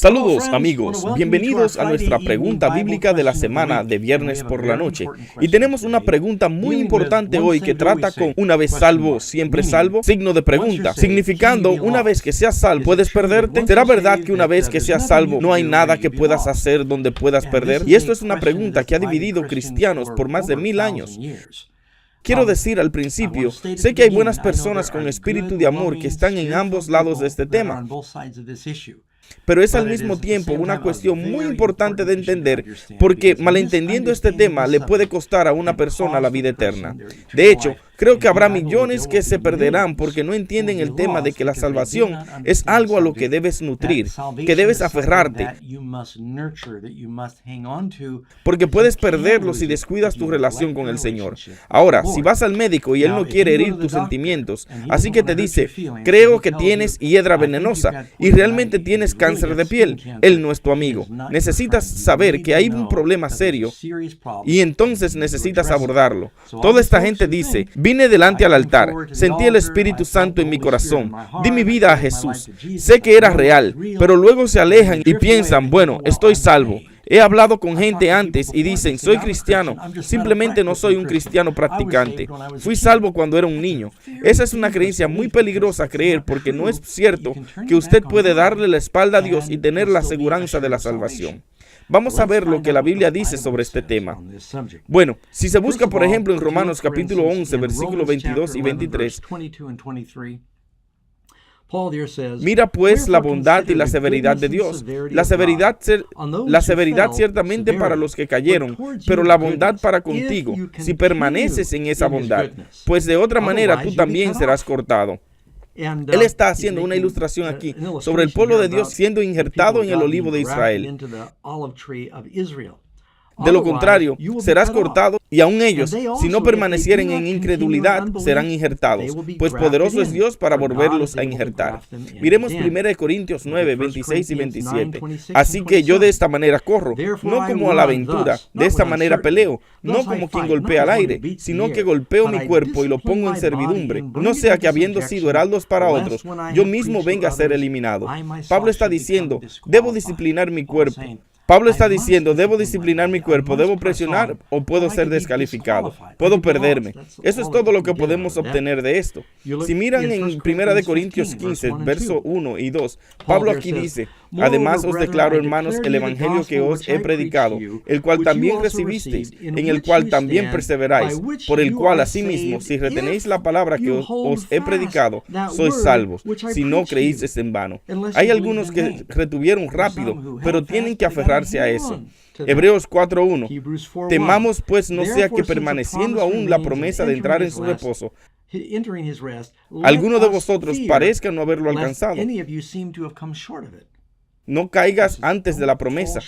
Saludos amigos, bienvenidos a nuestra pregunta bíblica de la semana de viernes por la noche. Y tenemos una pregunta muy importante hoy que trata con una vez salvo, siempre salvo, signo de pregunta, significando una vez que seas salvo, ¿puedes perderte? ¿Será verdad que una vez que seas salvo no hay nada que puedas hacer donde puedas perder? Y esto es una pregunta que ha dividido cristianos por más de 1000 años. Quiero decir al principio, sé que hay buenas personas con espíritu de amor que están en ambos lados de este tema. Pero es al mismo tiempo una cuestión muy importante de entender, porque malentendiendo este tema le puede costar a una persona la vida eterna. De hecho, creo que habrá millones que se perderán porque no entienden el tema de que la salvación es algo a lo que debes nutrir, que debes aferrarte, porque puedes perderlo si descuidas tu relación con el Señor. Ahora, si vas al médico y él no quiere herir tus sentimientos, así que te dice, creo que tienes hiedra venenosa y realmente tienes cáncer de piel, él no es tu amigo. Necesitas saber que hay un problema serio y entonces necesitas abordarlo. Toda esta gente dice, vine delante al altar, sentí el Espíritu Santo en mi corazón, di mi vida a Jesús, sé que era real, pero luego se alejan y piensan, bueno, estoy salvo. He hablado con gente antes y dicen, soy cristiano, simplemente no soy un cristiano practicante. Fui salvo cuando era un niño. Esa es una creencia muy peligrosa creer porque no es cierto que usted puede darle la espalda a Dios y tener la seguridad de la salvación. Vamos a ver lo que la Biblia dice sobre este tema. Bueno, si se busca por ejemplo en Romanos capítulo 11, versículos 22 y 23, mira pues la bondad y la severidad de Dios. La severidad ciertamente para los que cayeron, pero la bondad para contigo, si permaneces en esa bondad, pues de otra manera tú también serás cortado. Él está haciendo una ilustración aquí sobre el pueblo de Dios siendo injertado en el olivo de Israel. De lo contrario, serás cortado y aun ellos, si no permanecieren en incredulidad, serán injertados, pues poderoso es Dios para volverlos a injertar. Miremos 1 Corintios 9, 26 y 27. Así que yo de esta manera corro, no como a la aventura, de esta manera peleo, no como quien golpea al aire, sino que golpeo mi cuerpo y lo pongo en servidumbre, no sea que habiendo sido heraldos para otros, yo mismo venga a ser eliminado. Pablo está diciendo, debo disciplinar mi cuerpo. Debo presionar o puedo ser descalificado, puedo perderme. Eso es todo lo que podemos obtener de esto. Si miran en 1 Corintios 15, verso 1 y 2, Pablo aquí dice, además os declaro, hermanos, el evangelio que os he predicado, el cual también recibisteis, en el cual también perseveráis, por el cual asimismo, si retenéis la palabra que os he predicado, sois salvos, si no creísteis en vano. Hay algunos que retuvieron rápido, pero tienen que aferrarse a eso. Hebreos 4:1. Temamos pues no sea que permaneciendo aún la promesa de entrar en su reposo, alguno de vosotros parezca no haberlo alcanzado. No caigas antes de la promesa.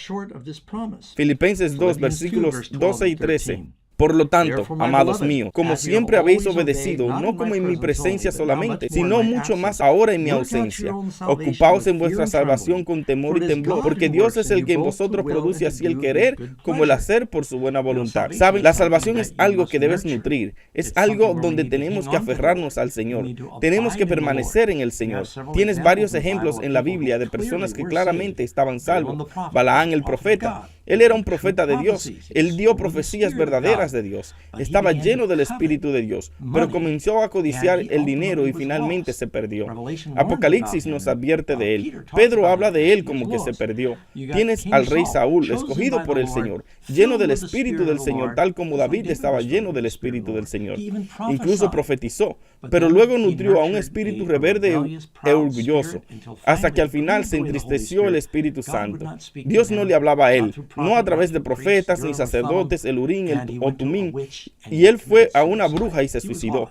Filipenses 2, versículos 12 y 13. Por lo tanto, amados míos, como siempre habéis obedecido, no como en mi presencia solamente, sino mucho más ahora en mi ausencia. Ocupaos en vuestra salvación con temor y temblor, porque Dios es el que en vosotros produce así el querer como el hacer por su buena voluntad. ¿Saben? La salvación es algo que debes nutrir, es algo donde tenemos que aferrarnos al Señor, tenemos que permanecer en el Señor. Tienes varios ejemplos en la Biblia de personas que claramente estaban salvos. Balaán el profeta. Él era un profeta de Dios. Él dio profecías verdaderas de Dios. Estaba lleno del Espíritu de Dios, pero comenzó a codiciar el dinero y finalmente se perdió. Apocalipsis nos advierte de él. Pedro habla de él como que se perdió. Tienes al rey Saúl, escogido por el Señor, lleno del Espíritu del Señor, tal como David estaba lleno del Espíritu del Señor. Incluso profetizó, pero luego nutrió a un espíritu rebelde e orgulloso, hasta que al final se entristeció el Espíritu Santo. Dios no le hablaba a él, no a través de profetas ni sacerdotes, el Urín o Tumín, y él fue a una bruja y se suicidó.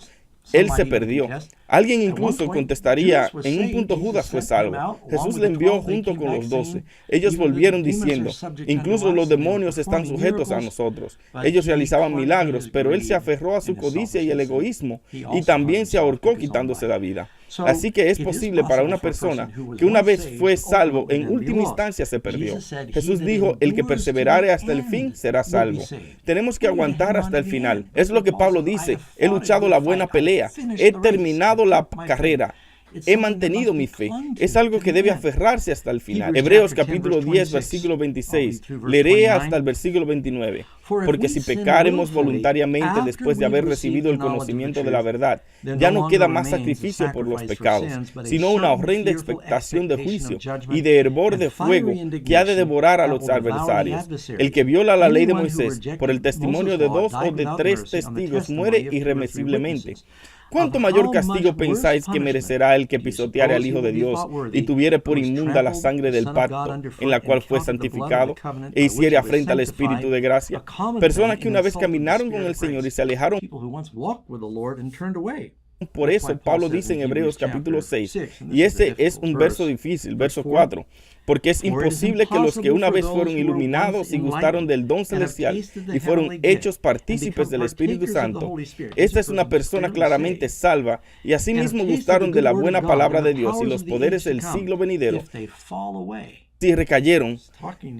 Él se perdió. Alguien incluso contestaría, en un punto Judas fue salvo. Jesús le envió junto con los 12. Ellos volvieron diciendo, incluso los demonios están sujetos a nosotros. Ellos realizaban milagros, pero él se aferró a su codicia y el egoísmo, y también se ahorcó quitándose la vida. Así que es posible para una persona que una vez fue salvo, en última instancia se perdió. Jesús dijo, el que perseverare hasta el fin será salvo. Tenemos que aguantar hasta el final. Es lo que Pablo dice, he luchado la buena pelea, he terminado la carrera, he mantenido mi fe. Es algo que debe aferrarse hasta el final. Hebreos capítulo 10, versículo 26. Leeré hasta el versículo 29. Porque si pecáremos voluntariamente después de haber recibido el conocimiento de la verdad, ya no queda más sacrificio por los pecados, sino una horrenda expectación de juicio y de hervor de fuego que ha de devorar a los adversarios. El que viola la ley de Moisés por el testimonio de 2 o de 3 testigos muere irremisiblemente. ¿Cuánto mayor castigo pensáis que merecerá el que pisoteare al Hijo de Dios y tuviere por inmunda la sangre del pacto en la cual fue santificado e hiciere afrenta al Espíritu de gracia? Personas que una vez caminaron con el Señor y se alejaron. Por eso Pablo dice en Hebreos capítulo 6, y ese es un verso difícil, verso 4, porque es imposible que los que una vez fueron iluminados y gustaron del don celestial y fueron hechos partícipes del Espíritu Santo, esta es una persona claramente salva y asimismo gustaron de la buena palabra de Dios y los poderes del siglo venidero. Si recayeron,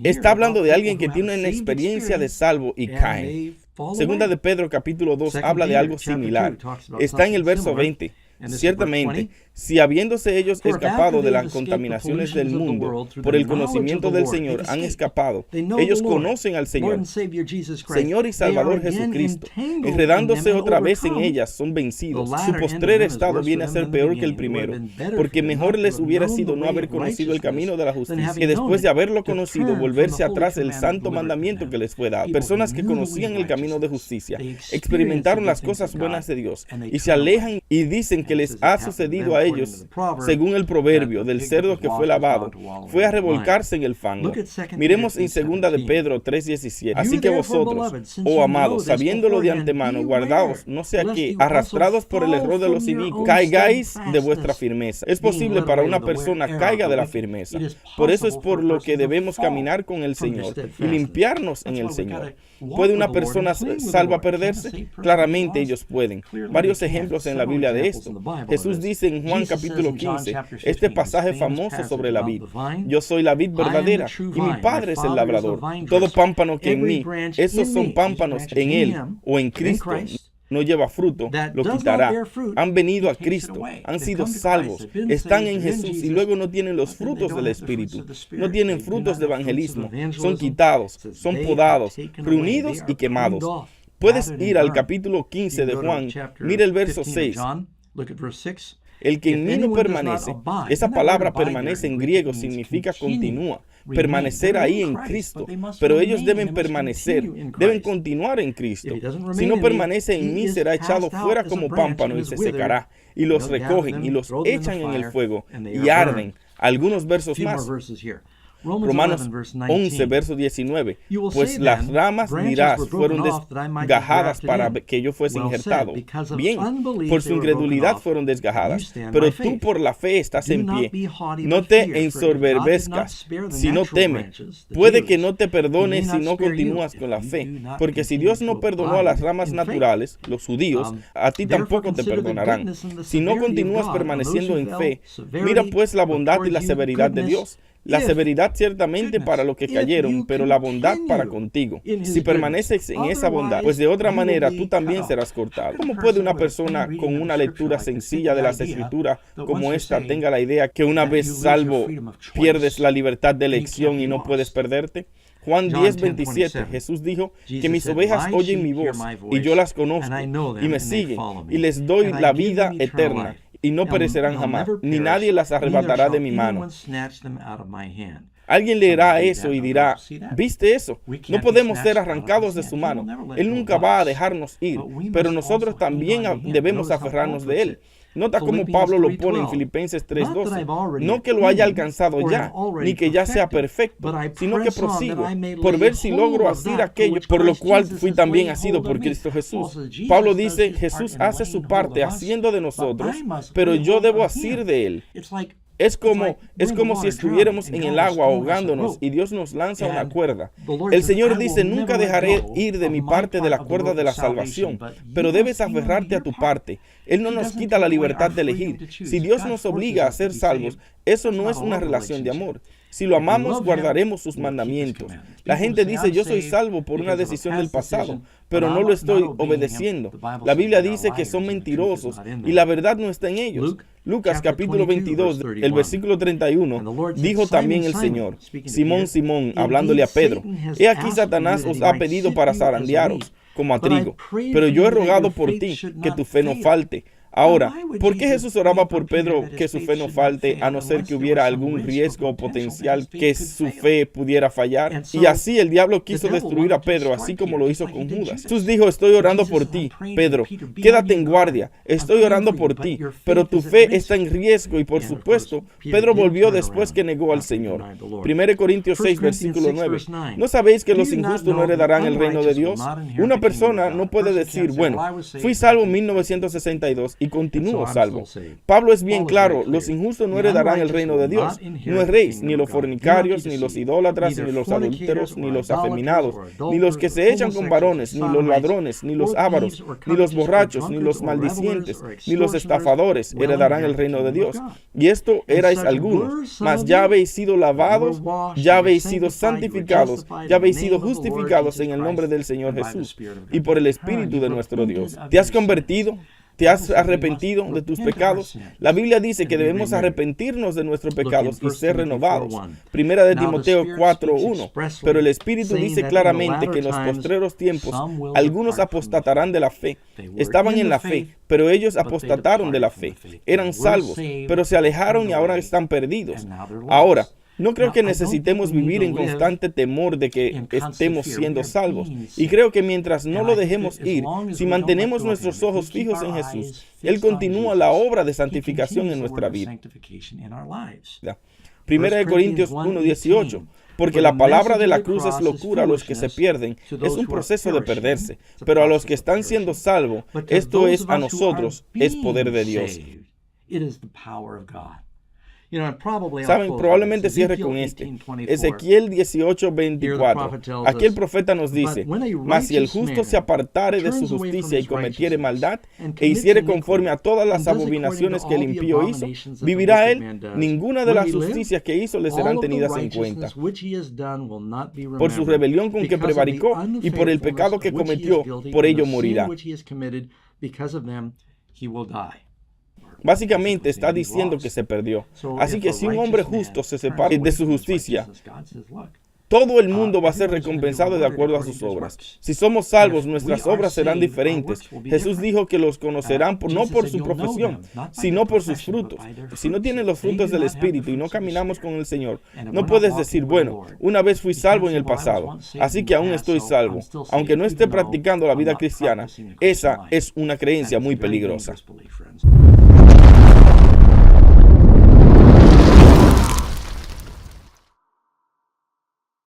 está hablando de alguien que tiene una experiencia de salvo y caen. Segunda de Pedro capítulo 2 habla de algo similar. Está en el verso 20. Ciertamente, si habiéndose ellos escapado de las contaminaciones del mundo por el conocimiento del Señor han escapado, ellos conocen al Señor, Señor y Salvador Jesucristo. Enredándose otra vez en ellas, son vencidos. Su postrer estado viene a ser peor que el primero, porque mejor les hubiera sido no haber conocido el camino de la justicia, que después de haberlo conocido, volverse atrás del santo mandamiento que les fue dado. Personas que conocían el camino de justicia, experimentaron las cosas buenas de Dios, y se alejan y dicen que les ha sucedido a ellos, según el proverbio del cerdo que fue lavado, fue a revolcarse en el fango. Miremos en 2 de Pedro 3:17. Así que vosotros, oh amados, sabiéndolo de antemano, guardaos, no sea que, arrastrados por el error de los inicuos, caigáis de vuestra firmeza. Es posible para una persona caiga de la firmeza. Por eso es por lo que debemos caminar con el Señor y limpiarnos en el Señor. ¿Puede una persona salva perderse? Claramente ellos pueden. Varios ejemplos en la Biblia de esto. Jesús dice en Juan capítulo 15, este pasaje famoso sobre la vid: yo soy la vid verdadera y mi Padre es el labrador. Todo pámpano que en mí, esos son pámpanos en Él o en Cristo, no lleva fruto, lo quitará. Han venido a Cristo, han sido salvos, están en Jesús y luego no tienen los frutos del Espíritu, no tienen frutos de evangelismo, son quitados, son podados, reunidos y quemados. Puedes ir al capítulo 15 de Juan, mira el verso 6. El que en mí no permanece, esa palabra permanece en griego significa continúa, permanecer ahí en Cristo, pero ellos deben permanecer, deben continuar en Cristo. Si no permanece en mí, será echado fuera como pámpano y se secará, y los recogen y los echan en el fuego y arden. Algunos versos más. Romanos 11, verso 19. Pues las ramas, dirás, fueron desgajadas para que yo fuese injertado. Bien, por su incredulidad fueron desgajadas, pero tú por la fe estás en pie. No te ensoberbezcas, sino teme. Puede que no te perdone si no continúas con la fe, porque si Dios no perdonó a las ramas naturales, los judíos, a ti tampoco te perdonarán. Si no continúas permaneciendo en fe, mira pues la bondad y la severidad de Dios. La severidad ciertamente para los que cayeron, pero la bondad para contigo. Si permaneces en esa bondad, pues de otra manera tú también serás cortado. ¿Cómo puede una persona con una lectura sencilla de las Escrituras como esta tenga la idea que una vez salvo pierdes la libertad de elección y no puedes perderte? Juan 10:27, Jesús dijo que mis ovejas oyen mi voz y yo las conozco y me siguen y les doy la vida eterna. Y no perecerán jamás, ni nadie las arrebatará de mi mano. Alguien leerá eso y dirá, ¿viste eso? No podemos ser arrancados de su mano. Él nunca va a dejarnos ir, pero nosotros también debemos aferrarnos de Él. Nota cómo Pablo lo pone en Filipenses 3:12. No que lo haya alcanzado ya, ni que ya sea perfecto, sino que prosigo por ver si logro asir aquello por lo cual fui también asido por Cristo Jesús. Pablo dice, Jesús hace su parte haciendo de nosotros, pero yo debo asir de Él. Es como si estuviéramos en el agua ahogándonos y Dios nos lanza una cuerda. El Señor dice, nunca dejaré ir de mi parte de la cuerda de la salvación, pero debes aferrarte a tu parte. Él no nos quita la libertad de elegir. Si Dios nos obliga a ser salvos, eso no es una relación de amor. Si lo amamos, guardaremos sus mandamientos. La gente dice, yo soy salvo por una decisión del pasado, pero no lo estoy obedeciendo. La Biblia dice que son mentirosos y la verdad no está en ellos. Lucas capítulo 22, el versículo 31, dijo también el Señor: Simón, Simón, hablándole a Pedro, he aquí Satanás os ha pedido para zarandearos como a trigo, pero yo he rogado por ti que tu fe no falte. Ahora, ¿por qué Jesús oraba por Pedro que su fe no falte, a no ser que hubiera algún riesgo potencial que su fe pudiera fallar? Y así el diablo quiso destruir a Pedro, así como lo hizo con Judas. Jesús dijo, estoy orando por ti, Pedro, quédate en guardia, estoy orando por ti, pero tu fe está en riesgo. Y por supuesto, Pedro volvió después que negó al Señor. 1 Corintios 6, versículo 9. ¿No sabéis que los injustos no heredarán el reino de Dios? Una persona no puede decir, bueno, fui salvo en 1962 y continúo salvo. Pablo es bien claro, los injustos no heredarán el reino de Dios. No erréis, ni los fornicarios, ni los idólatras, ni los adúlteros, ni los afeminados, ni los que se echan con varones, ni los ladrones, ni los ávaros, ni los borrachos, ni los maldicientes, ni los estafadores heredarán el reino de Dios. Y esto erais algunos, mas ya habéis sido lavados, ya habéis sido santificados, ya habéis sido justificados en el nombre del Señor Jesús y por el Espíritu de nuestro Dios. ¿Te has convertido? ¿Te has arrepentido de tus pecados? La Biblia dice que debemos arrepentirnos de nuestros pecados y ser renovados. Primera de Timoteo 4:1. Pero el Espíritu dice claramente que en los postreros tiempos algunos apostatarán de la fe. Estaban en la fe, pero ellos apostataron de la fe. Eran salvos, pero se alejaron y ahora están perdidos. Ahora, no creo que necesitemos vivir en constante temor de que estemos siendo salvos. Y creo que mientras no lo dejemos ir, si mantenemos nuestros ojos fijos en Jesús, Él continúa la obra de santificación en nuestra vida. Primera de Corintios 1:18. Porque la palabra de la cruz es locura a los que se pierden. Es un proceso de perderse. Pero a los que están siendo salvos, esto es a nosotros, es poder de Dios. Saben, probablemente cierre con este. Ezequiel 18:24. Aquí el profeta nos dice, mas si el justo se apartare de su justicia y cometiere maldad, e hiciere conforme a todas las abominaciones que el impío hizo, vivirá él. Ninguna de las justicias que hizo le serán tenidas en cuenta. Por su rebelión con que prevaricó y por el pecado que cometió, por ello morirá. Básicamente está diciendo que se perdió. Así que si un hombre justo se separa de su justicia, todo el mundo va a ser recompensado de acuerdo a sus obras. Si somos salvos, nuestras obras serán diferentes. Jesús dijo que los conocerán no por su profesión, sino por sus frutos. Si no tienen los frutos del Espíritu y no caminamos con el Señor, no puedes decir, bueno, una vez fui salvo en el pasado, así que aún estoy salvo. Aunque no esté practicando la vida cristiana, esa es una creencia muy peligrosa.